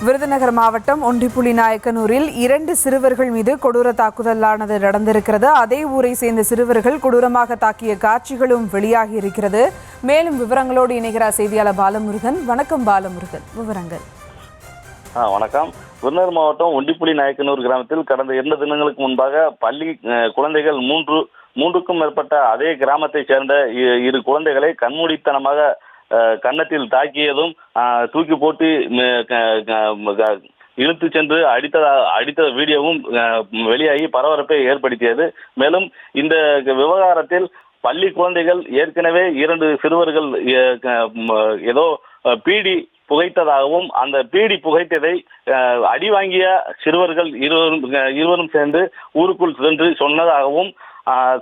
விருதுநகர் மாவட்டம் ஒண்டிப்புலிநாயக்கனூரில் 2 சிறுவர்கள் மீது கொடூர தாக்குதலானது நடந்திருக்கிறது. அதே ஊரை சேர்ந்த சிறுவர்கள் கொடூரமாக தாக்கிய காட்சிகளும் வெளியாகி இருக்கிறது. மேலும் விவரங்களோடு இணைகிறார் செய்தியாளர் பாலமுருகன். வணக்கம் பாலமுருகன், விவரங்கள். வணக்கம். விருதுநகர் மாவட்டம் ஒண்டிப்புலிநாயக்கனூர் கிராமத்தில் கடந்த 2 தினங்களுக்கு முன்பாக பள்ளி குழந்தைகள் மூன்றுக்கும் மேற்பட்ட அதே கிராமத்தை சேர்ந்த 2 குழந்தைகளை கண்மூடித்தனமாக கன்னத்தில் தாக்கியதும் தூக்கி போட்டு இழுத்து சென்று அடித்த வீடியோவும் வெளியாகி பரபரப்பை ஏற்படுத்தியது. மேலும் இந்த விவகாரத்தில் பள்ளி குழந்தைகள் ஏற்கனவே 2 சிறுவர்கள் ஏதோ பீடி புகைத்ததாகவும் அந்த பீடி புகைத்ததை அடி வாங்கிய சிறுவர்கள் இருவரும் சேர்ந்து ஊருக்குள் சென்று சொன்னதாகவும்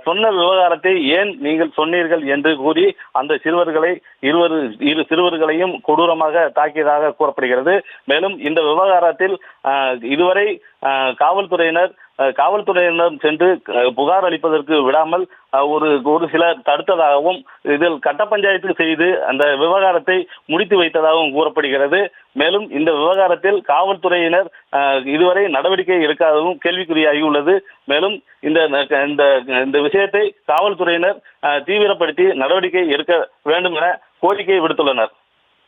சொன்ன விவகாரத்தை ஏன் நீங்கள் சொன்னீர்கள் என்று கூறி அந்த இரு சிறுவர்களையும் கொடூரமாக தாக்கியதாக கூறப்படுகிறது. மேலும் இந்த விவகாரத்தில் இதுவரை காவல்துறையினர் சென்று புகார் அளிப்பதற்கு விடாமல் ஒரு சிலர் தடுத்ததாகவும் இதில் கட்ட பஞ்சாயத்து செய்து அந்த விவகாரத்தை முடித்து வைத்ததாகவும் கூறப்படுகிறது. மேலும் இந்த விவகாரத்தில் காவல்துறையினர் இதுவரை நடவடிக்கை எடுக்காததும் கேள்விக்குறியாகியுள்ளது. மேலும் இந்த விஷயத்தை காவல்துறையினர் தீவிரப்படுத்தி நடவடிக்கை எடுக்க வேண்டும் என கோரிக்கை விடுத்துள்ளனர்.